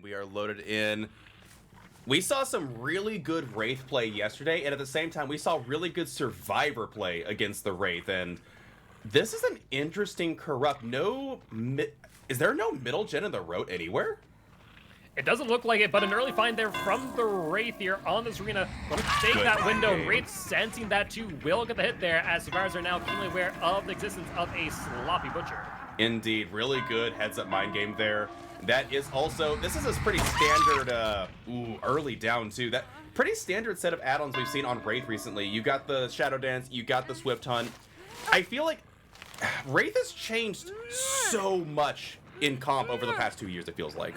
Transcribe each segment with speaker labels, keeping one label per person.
Speaker 1: and we are loaded in. We saw some really good Wraith play yesterday, and at the same time, we saw really good Survivor play against the Wraith, and this is an interesting corrupt. Is there no middle gen in the road anywhere?
Speaker 2: It doesn't look like it, but an early find there from the Wraith here on this arena. Going to take that window. Wraith sensing that too will get the hit there, as Survivors are now keenly aware of the existence of a sloppy butcher.
Speaker 1: Indeed, really good heads-up mind game there. That is also, this is a pretty standard, early down too. That pretty standard set of add-ons we've seen on Wraith recently. You got the Shadow Dance, you got the Swift Hunt. I feel like Wraith has changed so much in comp over the past 2 years, it feels like.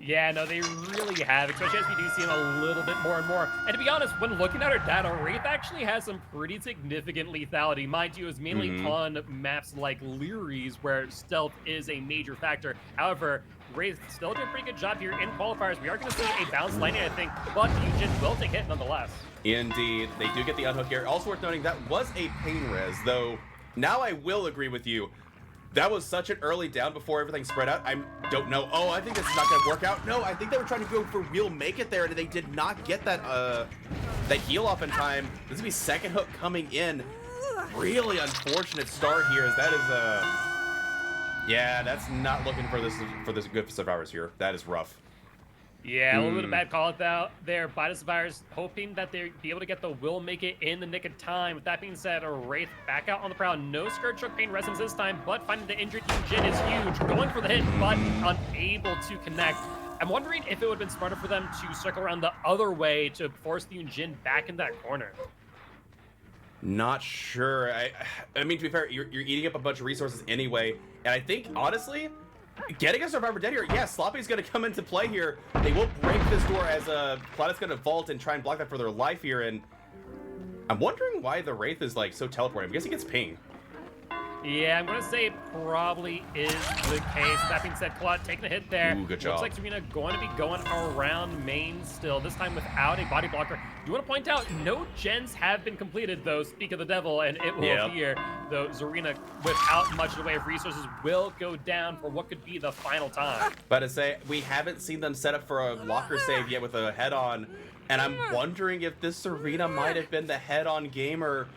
Speaker 2: Yeah, no, they really have, especially as we do see them a little bit more and more. And to be honest, when looking at our data, Wraith actually has some pretty significant lethality. Mind you, it's mainly on maps like Leary's, where stealth is a major factor. However, Wraith still did a pretty good job here in qualifiers. We are going to see a bounce landing, I think, but Eugen will take hit nonetheless.
Speaker 1: Indeed, they do get the unhook here. Also worth noting, that was a pain res, though now I will agree with you. That was such an early down before everything spread out. I don't know. Oh, I think this is not going to work out. No, I think they were trying to go for real make it there, and they did not get that that heal off in time. This is going to be second hook coming in. Really unfortunate start here, as that is yeah, that's not looking for this good Survivors here. That is rough.
Speaker 2: Yeah, a little bit of bad call out there by the Survivors, hoping that they'd be able to get the will make it in the nick of time. With that being said, a Wraith back out on the prowl. No Scourge Choke Pain Resonance this time, but finding the injured Eugen is huge. Going for the hit, but unable to connect. I'm wondering if it would have been smarter for them to circle around the other way to force the Eugen back in that corner.
Speaker 1: Not sure. I mean, to be fair, you're eating up a bunch of resources anyway, and I think, honestly, getting a Survivor dead here, yeah, Sloppy's going to come into play here. They will break this door as Cloud's going to vault and try and block that for their life here, and I'm wondering why the Wraith is, like, so teleporting. I guess he gets ping.
Speaker 2: Yeah, I'm going to say it probably is the case. That being said, Cloud taking a hit there.
Speaker 1: Ooh, good job.
Speaker 2: Looks like Serena going to be going around main still, this time without a body blocker. Do want to point out, no gens have been completed, though, speak of the devil, and it will appear, though Zarina, without much in the way of resources, will go down for what could be the final time.
Speaker 1: But to say, we haven't seen them set up for a locker save yet with a head-on, and I'm wondering if this Zarina might have been the head-on gamer.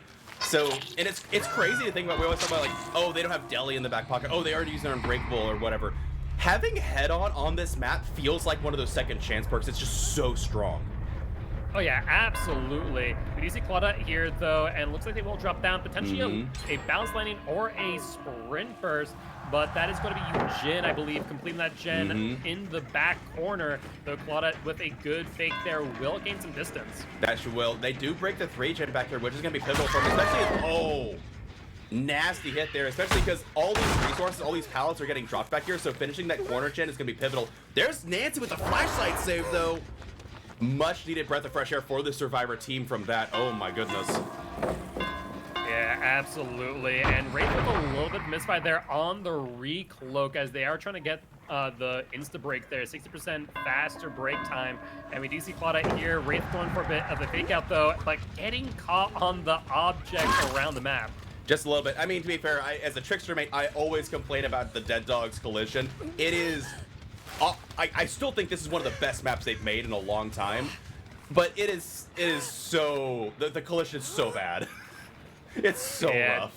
Speaker 1: So, and it's crazy to think about. We always talk about, like, oh, they don't have Deli in the back pocket. Oh, they already used their Unbreakable or whatever. Having head-on this map feels like one of those second chance perks. It's just so strong.
Speaker 2: Oh yeah, absolutely. We do see Claudia here though, and looks like they will drop down, potentially a bounce landing or a sprint burst, but that is going to be Eugen, I believe, completing that gen in the back corner, though Claudia with a good fake there will gain some distance. That
Speaker 1: she will. They do break the 3 gen back here, which is going to be pivotal for them, especially if, nasty hit there, especially because all these resources, all these pallets are getting dropped back here, so finishing that corner gen is going to be pivotal. There's Nancy with the flashlight save though. Much needed breath of fresh air for the Survivor team from that. Oh my goodness.
Speaker 2: Yeah, absolutely. And Wraith with a little bit misfire there on the recloak, as they are trying to get the insta break there, 60% faster break time. And we do see Claudia here, Wraith going for a bit of a fake out though, but getting caught on the object around the map.
Speaker 1: Just a little bit. I mean, to be fair, as a trickster mate, I always complain about the Dead Dogs collision. It is... I still think this is one of the best maps they've made in a long time, but it is so... The collision is so bad. It's so rough.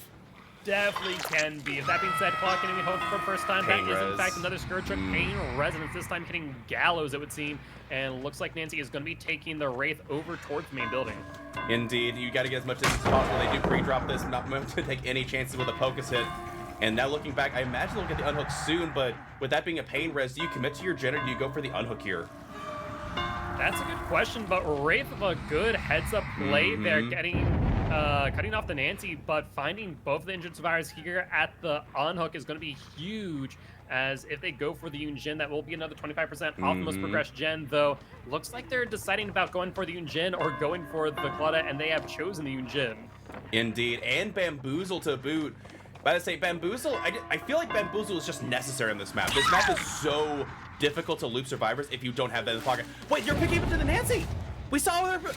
Speaker 2: Definitely can be. That being said, Claude getting home for the first time. That is, in fact, another Scourge Choke Pain Resonance, this time hitting Gallows, it would seem. And looks like Nancy is going to be taking the Wraith over towards the main building. Indeed. You got to get as much distance as possible. They do pre-drop this, not going to take any chances with a Pocus hit. And now looking back, I imagine they'll get the unhook soon, but with that being a pain res, do you commit to your gen or do you go for the unhook here? That's a good question, but Wraith with a good heads-up play there, getting cutting off the Nancy, but finding both the injured Survivors here at the unhook is going to be huge, as if they go for the Eugen, that will be another 25% off the most progressed gen, though. Looks like they're deciding about going for the Eugen or going for the Claudia, and they have chosen the Eugen. Indeed, and Bamboozle to boot. But I say Bamboozle, I feel like Bamboozle is just necessary on this map. This map is so difficult to loop Survivors if you don't have that in the pocket. Wait, you're picking up to the Nancy!
Speaker 1: We saw her.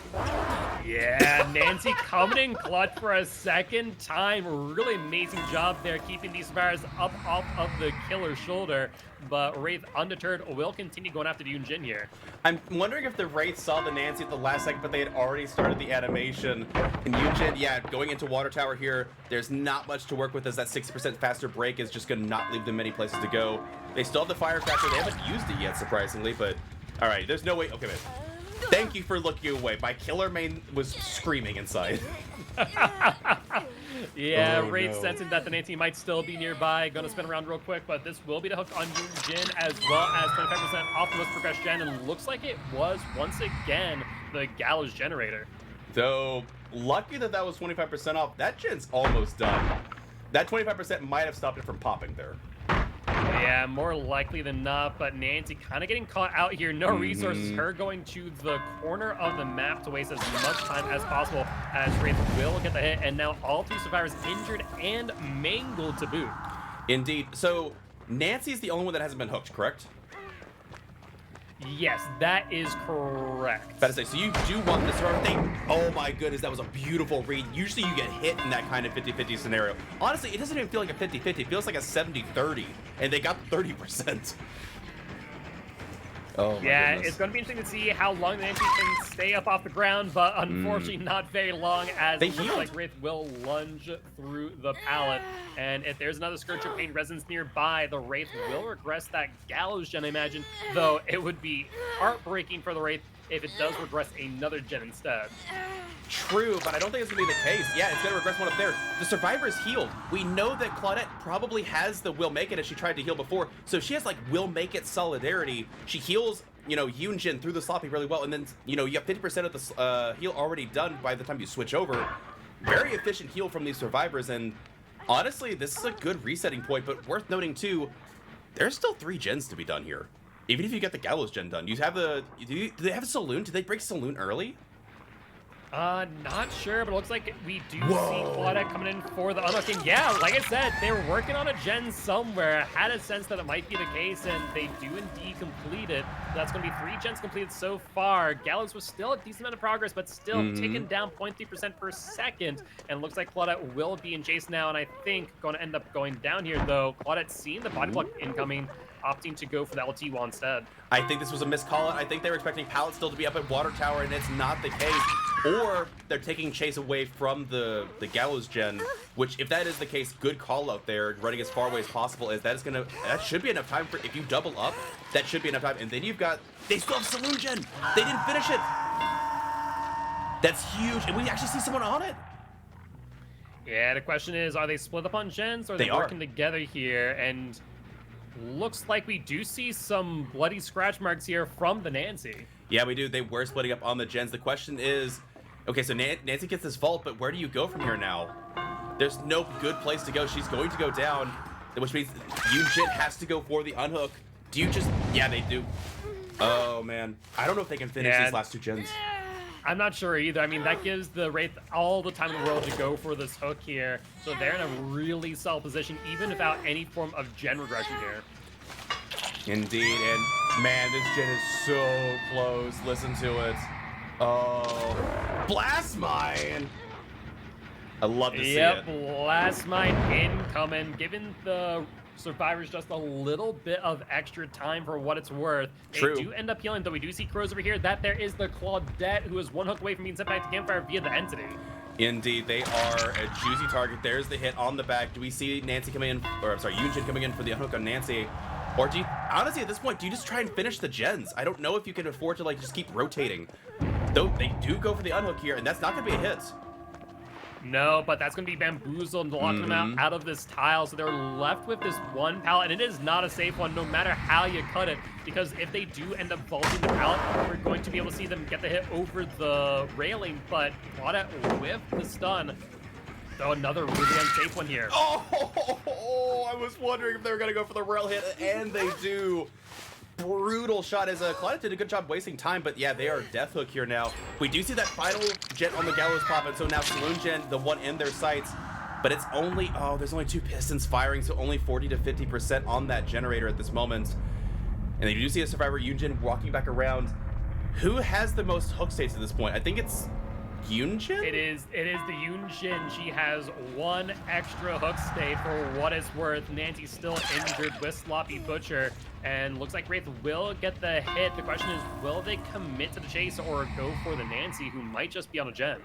Speaker 2: Yeah, Nancy coming in clutch for a second time. Really amazing job there, keeping these survivors up off of the killer's shoulder. But Wraith, undeterred, will continue going after Yoonjin here.
Speaker 1: I'm wondering if the Wraith saw the Nancy at the last second, but they had already started the animation. And Yoonjin, yeah, going into Water Tower here, there's not much to work with as that 60% faster break is just going to not leave them many places to go. They still have the Firecracker. They haven't used it yet, surprisingly, but all right, there's no way. Okay, man. Thank you for looking away. My killer main was screaming inside.
Speaker 2: Yeah,
Speaker 1: Oh,
Speaker 2: Wraith
Speaker 1: no.
Speaker 2: sensing that the Nancy might still be nearby. Gonna spin around real quick, but this will be the hook on Yoonjin as well as 25% off the most progressed gen, and looks like it was once again the Gallows generator.
Speaker 1: So lucky that that was 25% off. That gen's almost done. That 25% might have stopped it from popping there.
Speaker 2: Yeah, more likely than not, but Nancy kind of getting caught out here. No resources. Her going to the corner of the map to waste as much time as possible as Wraith will get the hit, and now all three survivors injured and mangled to boot.
Speaker 1: Indeed. So Nancy's the only one that hasn't been hooked, correct?
Speaker 2: Yes, that is correct.
Speaker 1: About to say, so you do want this survivor thing? Oh my goodness, that was a beautiful read. Usually you get hit in that kind of 50-50 scenario. Honestly, it doesn't even feel like a 50-50. It feels like a 70-30, and they got 30%. Oh my
Speaker 2: Yeah,
Speaker 1: goodness.
Speaker 2: it's going to be interesting to see how long the Nancy can stay up off the ground, but unfortunately not very long, as
Speaker 1: They
Speaker 2: it looks
Speaker 1: healed.
Speaker 2: like Wraith will lunge through the pallet. And if there's another Scourge of Pain Resonance nearby, the Wraith will regress that Gallows gen, I imagine, though it would be heartbreaking for the Wraith if it does regress another gen instead.
Speaker 1: True, but I don't think it's gonna be the case. Yeah, it's gonna regress one up there. The survivor is healed. We know that Claudette probably has the will make it as she tried to heal before, so she has like will make it solidarity. She heals, you know, Yoonjin through the sloppy really well, and then you know you have 50% of the heal already done by the time you switch over. Very efficient heal from these survivors, and honestly, this is a good resetting point. But worth noting too, there's still 3 gens to be done here. Even if you get the Gallows gen done, you have the. Do they have a Saloon? Did they break Saloon early?
Speaker 2: Not sure, but it looks like we do
Speaker 1: Whoa.
Speaker 2: see Claudette coming in for the unhooking. Yeah, like I said, they were working on a gen somewhere. Had a sense that it might be the case, and they do indeed complete it. That's going to be 3 gens completed so far. Gallows was still a decent amount of progress, but still ticking down 0.3% per second. And looks like Claudette will be in chase now, and I think going to end up going down here, though. Claudette seeing the body block incoming, opting to go for the LT wall instead.
Speaker 1: I think this was a missed call out. I think they were expecting Pallet still to be up at Water Tower, and it's not the case. Or they're taking Chase away from the Gallows gen, which if that is the case, good call out there, running as far away as possible, as that should be enough time for, if you double up, that should be enough time. And then you've got, they still have Saloon gen. They didn't finish it. That's huge. And we actually see someone on it.
Speaker 2: Yeah, the question is, are they split up on gens, or are
Speaker 1: They
Speaker 2: they
Speaker 1: are.
Speaker 2: working together here? And looks like we do see some bloody scratch marks here from the Nancy.
Speaker 1: Yeah, we do. They were splitting up on the gens. The question is, okay, so Nancy gets this vault, but where do you go from here now? There's no good place to go. She's going to go down, which means Yoonjin has to go for the unhook. Do you just... Yeah, they do. Oh, man. I don't know if they can finish these last 2 gens.
Speaker 2: I'm not sure either. I mean, that gives the Wraith all the time in the world to go for this hook here. So they're in a really solid position, even without any form of gen regression here.
Speaker 1: Indeed, and man, this gen is so close. Listen to it. Oh, Blast Mine! I love to see
Speaker 2: Yep,
Speaker 1: it.
Speaker 2: Blast Mine incoming, giving the survivors just a little bit of extra time for what it's worth.
Speaker 1: True.
Speaker 2: They do end up healing, though we do see Crows over here, that there is the Claudette, who is 1 hook away from being sent back to Campfire via the Entity.
Speaker 1: Indeed, they are a juicy target. There's the hit on the back. Do we see Nancy coming in, or I'm sorry, Yoonjin coming in for the unhook on Nancy? Or do you, honestly, at this point, do you just try and finish the gens? I don't know if you can afford to, like, just keep rotating. Though they do go for the unhook here, and that's not going to be a hit.
Speaker 2: No, but that's going to be bamboozled and locking them out of this tile. So they're left with this one pallet, and it is not a safe one, no matter how you cut it. Because if they do end up vaulting the pallet, we're going to be able to see them get the hit over the railing. But Claudette with the stun. So another really unsafe one here.
Speaker 1: Oh, I was wondering if they were going to go for the rail hit, and they do. Brutal shot as Claudette did a good job wasting time, but yeah, they are death hook here now. We do see that final jet on the Gallows pop, and so now Saloon gen, the one in their sights, but it's only, oh, there's only 2 pistons firing, so only 40 to 50% on that generator at this moment. And they do see a survivor, Yoonjin, walking back around. Who has the most hook states at this point? I think it's Yunjin?
Speaker 2: It is the Yoonjin. She has one extra hook state for what it's worth. Nancy's still injured with Sloppy Butcher, and looks like Wraith will get the hit. The question is, will they commit to the chase or go for the Nancy, who might just be on a gen?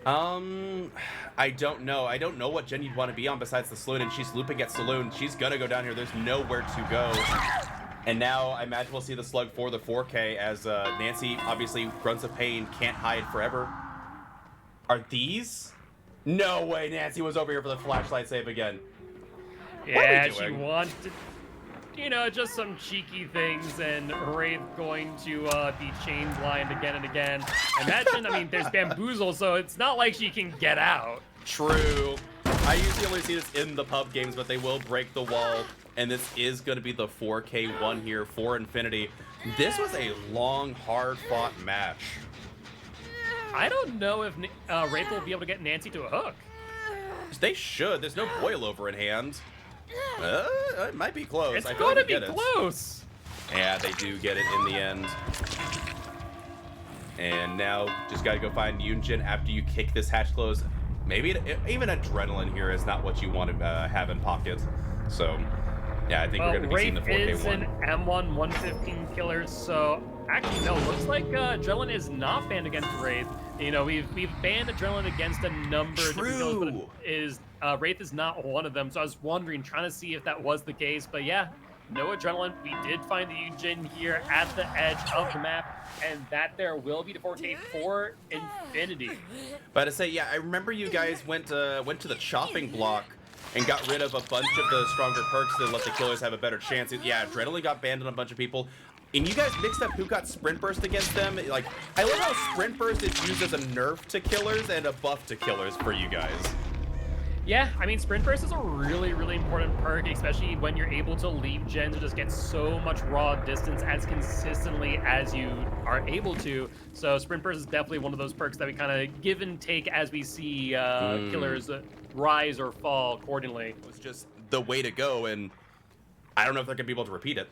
Speaker 1: I don't know. I don't know what gen you'd want to be on besides the Saloon, and she's looping at Saloon. She's gonna go down here. There's nowhere to go. And now I imagine we'll see the slug for the 4K as Nancy, obviously, grunts of pain, can't hide forever. Are these? No way, Nancy was over here for the flashlight save again.
Speaker 2: Yeah, she wanted, you know, just some cheeky things, and Wraith going to be chain blind again and again. Imagine, I mean, there's Bamboozle, so it's not like she can get out.
Speaker 1: True. I usually only see this in the pub games, but they will break the wall, and this is going to be the 4K1 here for Infinity. This was a long, hard-fought match.
Speaker 2: I don't know if Wraith will be able to get Nancy to a hook.
Speaker 1: They should. There's no boilover in hand. It might be close.
Speaker 2: It's going to be close.
Speaker 1: Yeah, they do get it in the end. And now just got to go find Yoonjin after you kick this hatch close. Maybe even Adrenaline here is not what you want to have in pocket. So, yeah, I think we're going to be seeing the 4K1.
Speaker 2: Wraith is an M1 115 killer, so actually, no, looks like Adrenaline is not banned against Wraith. You know, we've banned Adrenaline against a number of different kills, but Wraith is not one of them. So I was wondering, trying to see if that was the case. But yeah, no Adrenaline. We did find the Yoonjin here at the edge of the map, and that there will be the 4K for Infinity.
Speaker 1: But to say, yeah, I remember you guys went to the chopping block and got rid of a bunch of the stronger perks to let the killers have a better chance. Yeah, Adrenaline got banned on a bunch of people. And you guys mixed up who got Sprint Burst against them. Like, I love how Sprint Burst is used as a nerf to killers and a buff to killers for you guys.
Speaker 2: Yeah, I mean, Sprint Burst is a really, really important perk, especially when you're able to leave gens to just get so much raw distance as consistently as you are able to. So Sprint Burst is definitely one of those perks that we kind of give and take as we see killers rise or fall accordingly.
Speaker 1: It was just the way to go, and I don't know if they're going to be able to repeat it.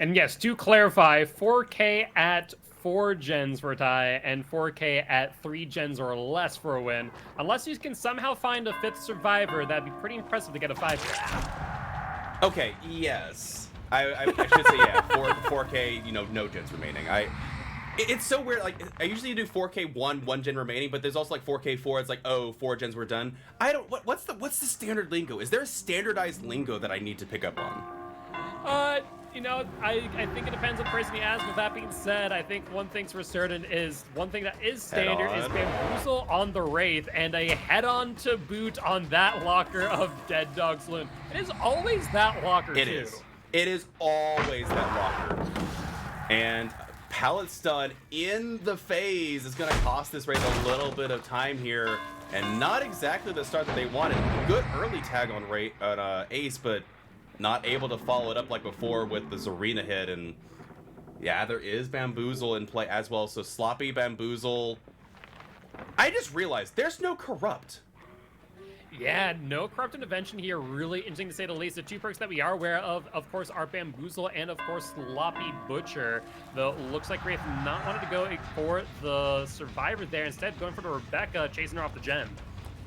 Speaker 2: And yes, to clarify, 4K at 4 gens for a tie, and 4K at 3 gens or less for a win. Unless you can somehow find a 5th survivor, that'd be pretty impressive to get a 5K.
Speaker 1: Okay, yes. I should say, yeah, 4K, you know, no gens remaining. It's so weird, like, I usually do 4K 1 gen remaining, but there's also like 4K 4, it's like, oh, 4 gens were done. I don't, what's the standard lingo? Is there a standardized lingo that I need to pick up on?
Speaker 2: You know, I think it depends on the person you ask. With that being said, I think one thing's for certain is, one thing that is standard is Bamboozle on the Wraith and a head-on to boot on that locker of Dead Dog Saloon. It is always that locker, too.
Speaker 1: It is always that locker. And Pallet Stun in the phase is going to cost this Wraith a little bit of time here. And not exactly the start that they wanted. Good early tag on Ace, but not able to follow it up like before with the Zarina hit. And yeah, there is Bamboozle in play as well. So Sloppy, Bamboozle. I just realized there's no Corrupt.
Speaker 2: Yeah, no Corrupt Intervention here. Really interesting to say the least. The 2 perks that we are aware of course, are Bamboozle and, of course, Sloppy Butcher. Though looks like Wraith not wanted to go for the Survivor there. Instead, going for the Rebecca, chasing her off the gen.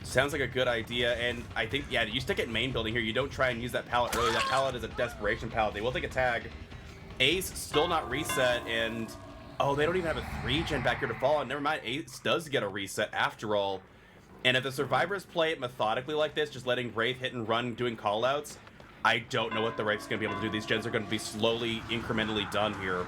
Speaker 1: Sounds like a good idea, and I think, yeah, you stick it main building here. You don't try and use that pallet early. That pallet is a desperation pallet. They will take a tag. Ace still not reset, and oh, they don't even have a 3 gen back here to fall on. Never mind, Ace does get a reset after all. And if the survivors play it methodically like this, just letting Wraith hit and run, doing callouts, I don't know what the Wraith's going to be able to do. These gens are going to be slowly, incrementally done here.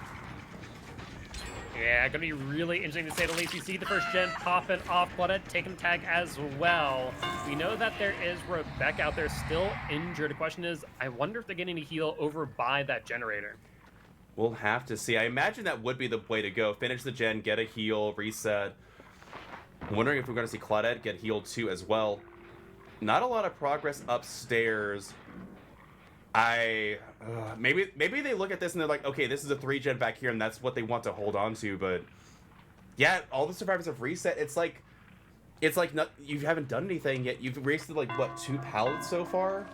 Speaker 2: Yeah, gonna be really interesting to say the least. We see the first gen popping off, Bloodhead taking tag as well. We know that there is Rebecca out there still injured. The question is, I wonder if they're getting a heal over by that generator.
Speaker 1: We'll have to see. I imagine that would be the way to go. Finish the gen, get a heal, reset. I'm wondering if we're going to see Claudette get healed too as well. Not a lot of progress upstairs. Maybe they look at this and they're like, okay, this is a 3 gen back here, and that's what they want to hold on to. But yeah, all the survivors have reset. It's like you haven't done anything yet. You've wasted like what, 2 pallets so far?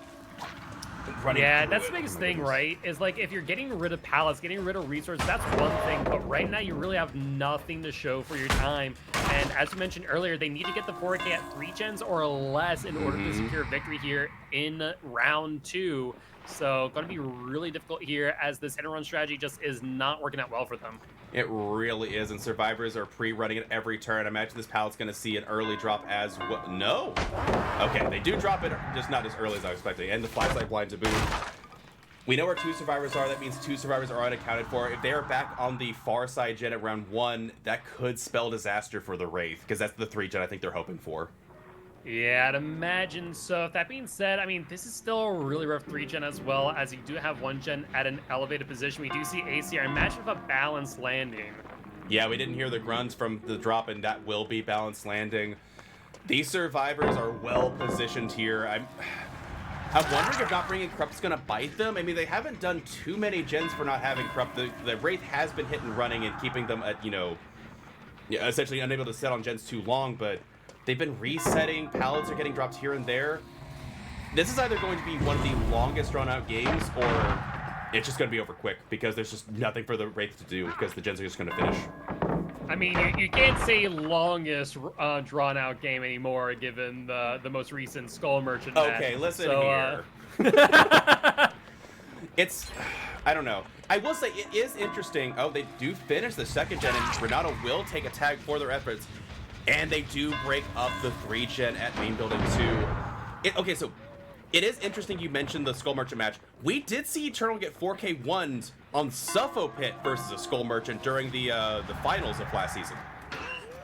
Speaker 1: running
Speaker 2: Yeah,
Speaker 1: through
Speaker 2: that's
Speaker 1: it.
Speaker 2: the biggest thing, right? Is like if you're getting rid of pallets, getting rid of resources, that's one thing. But right now, you really have nothing to show for your time. And as you mentioned earlier, they need to get the 4K at 3 gens or less in order to secure victory here in round 2. So going to be really difficult here as this hit and run strategy just is not working out well for them.
Speaker 1: It really is, and survivors are pre-running it every turn. I imagine this pallet's going to see an early drop as well. No. Okay, they do drop it, just not as early as I was expecting. And the flashlight blinds a boom. We know where 2 survivors are. That means 2 survivors are unaccounted for. If they are back on the far side gen at round 1, that could spell disaster for the Wraith, because that's the 3 gen I think they're hoping for.
Speaker 2: Yeah, I'd imagine so. That being said, I mean, this is still a really rough 3 gen as well, as you do have 1 gen at an elevated position. We do see AC. I imagine with a balanced landing.
Speaker 1: Yeah, we didn't hear the grunts from the drop, and that will be balanced landing. These survivors are well positioned here. I'm wondering if not bringing Corrupt's going to bite them. I mean, they haven't done too many gens for not having Corrupt. The Wraith has been hit and running and keeping them at, you know, essentially unable to set on gens too long, but they've been resetting. Pallets are getting dropped here and there. This is either going to be one of the longest drawn-out games, or it's just going to be over quick because there's just nothing for the Wraith to do because the gens are just going to finish.
Speaker 2: I mean, you can't say longest drawn-out game anymore, given the most recent Skull Merchant match.
Speaker 1: Okay, listen here. It's, I don't know. I will say it is interesting. Oh, they do finish the 2nd gen, and Renato will take a tag for their efforts. And they do break up the 3 gen at main building 2. Okay, so it is interesting you mentioned the Skull Merchant match. We did see Eternal get 4K 1s on Suffo Pit versus a Skull Merchant during the finals of last season.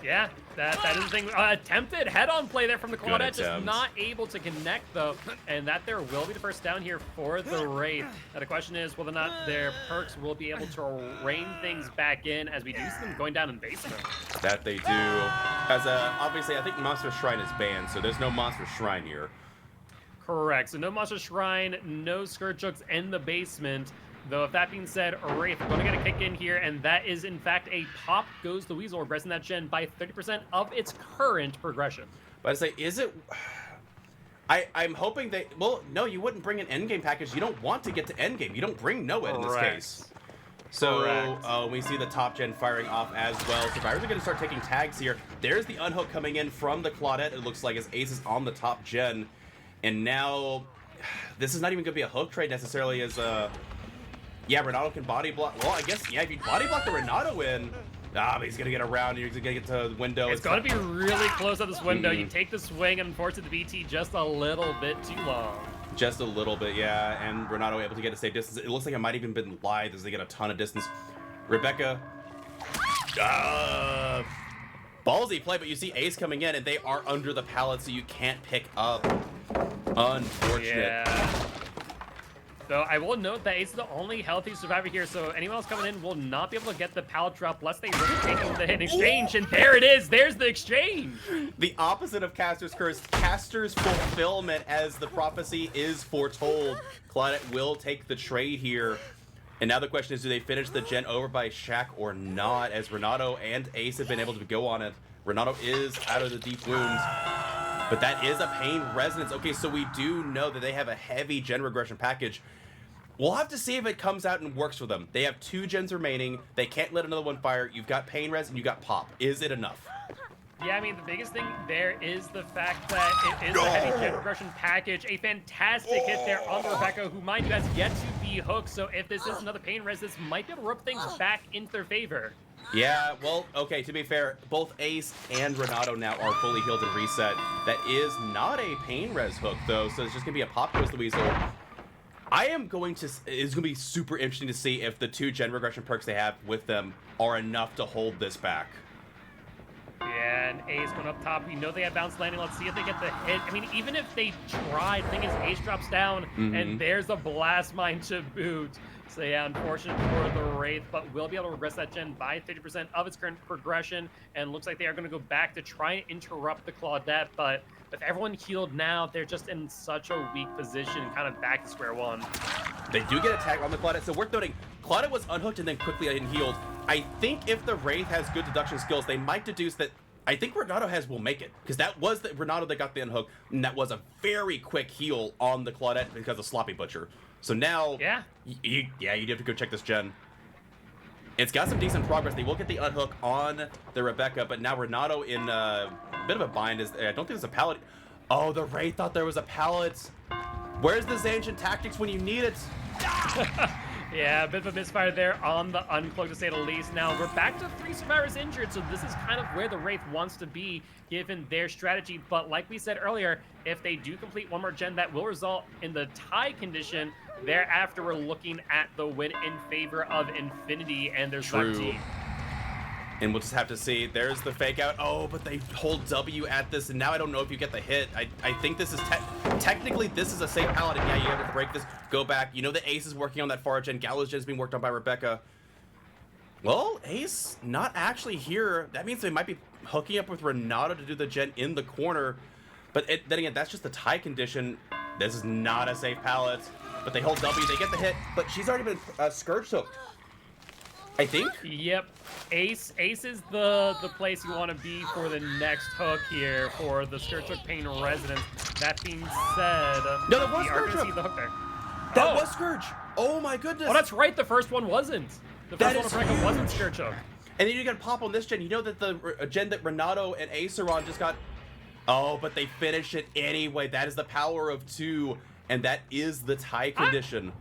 Speaker 2: Yeah, that is the thing. Attempted head-on play there from the Claudette, just not able to connect, though. And that there will be the first down here for the Wraith. Now, the question is whether or not their perks will be able to rein things back in as we do see them going down in basement.
Speaker 1: That they do. As obviously, I think Monster Shrine is banned, so there's no Monster Shrine here.
Speaker 2: Correct. So no Monster Shrine, no Scourge in the basement. Though, if that being said, Wraith going to get a kick in here, and that is, in fact, a pop goes the Weasel, progressing that gen by 30% of its current progression.
Speaker 1: But I say, is it... I'm hoping they... Well, no, you wouldn't bring an endgame package. You don't want to get to endgame. You don't bring Noah in this case. So, we see the top gen firing off as well. Survivors are going to start taking tags here. There's the unhook coming in from the Claudette, it looks like, as Ace is on the top gen. And now, this is not even going to be a hook trade necessarily, as... Yeah, Renato can body block. Well, I guess, yeah, if you body block the Renato in, but he's going to get around. He's going to get to the window.
Speaker 2: It's going to be really close at this window. You take the swing and force it to BT just a little bit too long.
Speaker 1: Just a little bit, yeah. And Renato able to get a safe distance. It looks like it might even been lithe as they get a ton of distance. Rebecca. Ballsy play, but you see Ace coming in, and they are under the pallet, so you can't pick up. Unfortunate.
Speaker 2: Yeah. Though I will note that Ace is the only healthy survivor here, so anyone else coming in will not be able to get the pallet drop unless they really take the hit in exchange. And there it is. There's the exchange.
Speaker 1: The opposite of Caster's Curse, Caster's Fulfillment, as the prophecy is foretold. Claudette will take the trade here. And now the question is, do they finish the gen over by Shaq or not? As Renato and Ace have been able to go on it. Renato is out of the deep wounds. But that is a pain resonance. Okay, so we do know that they have a heavy gen regression package. We'll have to see if it comes out and works for them. They have 2 gens remaining. They can't let another one fire. You've got pain res and you got pop. Is it enough?
Speaker 2: Yeah, I mean, the biggest thing there is the fact that it is a heavy gen regression package. A fantastic hit there on Rebecca, who, mind you, has yet to be hooked. So if this is another pain res, this might be able to rub things back into their favor.
Speaker 1: Yeah, well, okay, to be fair, both Ace and Renato now are fully healed and reset. That is not a pain res hook, though, so it's just going to be a pop goes the Weasel. It's going to be super interesting to see if the 2 gen regression perks they have with them are enough to hold this back.
Speaker 2: Yeah, and Ace going up top. We know they have bounce landing. Let's see if they get the hit. I mean, even if they try, the thing is Ace drops down, and there's a blast mine to boot. So yeah, unfortunate for the Wraith, but will be able to regress that gen by 50% of its current progression. And looks like they are going to go back to try and interrupt the Claudette, but with everyone healed now, they're just in such a weak position, kind of back to square one.
Speaker 1: They do get a tag on the Claudette, so worth noting, Claudette was unhooked and then quickly unhealed. I think if the Wraith has good deduction skills, they might deduce that I think Renato will make it, because that was the Renato that got the unhook, and that was a very quick heal on the Claudette because of Sloppy Butcher. So now,
Speaker 2: yeah,
Speaker 1: you have to go check this gen. It's got some decent progress. They will get the unhook on the Rebecca, but now Renato in a bit of a bind. I don't think there's a pallet. Oh, the Wraith thought there was a pallet. Where's the ancient tactics when you need it?
Speaker 2: Yeah, a bit of a misfire there on the uncloak, to say the least. Now, we're back to 3 survivors injured, so this is kind of where the Wraith wants to be, given their strategy. But like we said earlier, if they do complete one more gen, that will result in the tie condition. Thereafter, we're looking at the win in favor of Infinity and their sub team.
Speaker 1: And we'll just have to see. There's the fake out. Oh, but they hold W at this, and now I don't know if you get the hit. I think this is technically this is a safe pallet, and yeah, you have to break this. Go back. You know the Ace is working on that far gen. Gallows gen is being worked on by Rebecca. Well, Ace not actually here. That means they might be hooking up with Renato to do the gen in the corner. But then again, that's just the tie condition. This is not a safe pallet. But they hold W. They get the hit. But she's already been Scourge hooked, I think.
Speaker 2: Yep. Ace is the place you want to be for the next hook here for the Scourge Hook Pain Resonance. That being said,
Speaker 1: no, that was
Speaker 2: we are
Speaker 1: Scourge
Speaker 2: going to see
Speaker 1: Hook.
Speaker 2: the hook there.
Speaker 1: That was Scourge. Oh my goodness.
Speaker 2: Oh, that's right. The first one wasn't. The first one of Rebecca wasn't Scourge Hook.
Speaker 1: And then you got to pop on this gen. You know that the gen that Renato and Ace are on just got... Oh, but they finish it anyway. That is the power of 2, and that is the tie condition.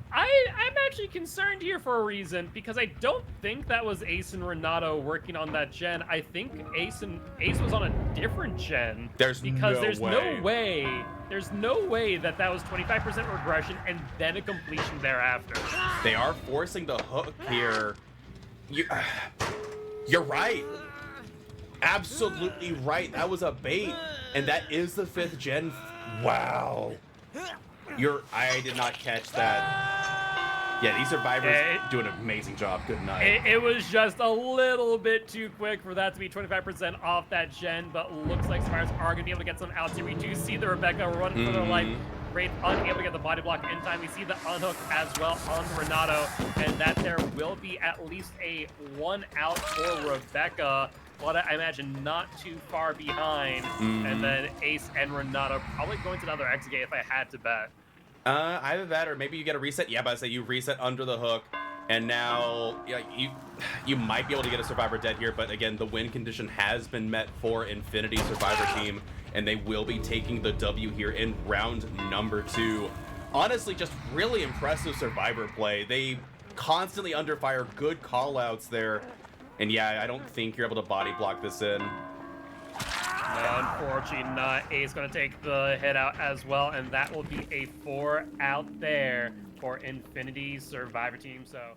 Speaker 2: I'm actually concerned here for a reason, because I don't think that was Ace and Renato working on that gen. I think Ace was on a different gen. There's no way that was 25% regression and then a completion thereafter.
Speaker 1: They are forcing the hook here. You're right. Absolutely right. That was a bait, and that is the 5th gen. Wow. I did not catch that. Yeah, these survivors do an amazing job. Good night.
Speaker 2: It was just a little bit too quick for that to be 25% off that gen, but looks like survivors are going to be able to get some outs here. We do see the Rebecca running for their life. Wraith unable to get the body block in time. We see the unhook as well on Renato, and that there will be at least a 1 out for Rebecca, but I imagine not too far behind. And then Ace and Renato probably going to another X-Gate if I had to bet.
Speaker 1: Either that or maybe you get a reset. Yeah, but I say you reset under the hook, and now you might be able to get a survivor dead here, but again, the win condition has been met for Infinity Survivor Team, and they will be taking the W here in round number 2. Honestly, just really impressive survivor play. They constantly under fire, good call-outs there, and yeah, I don't think you're able to body block this in.
Speaker 2: No, unfortunately not. Ace going to take the hit out as well, and that will be a 4 out there for Infinity Survivor Team. So.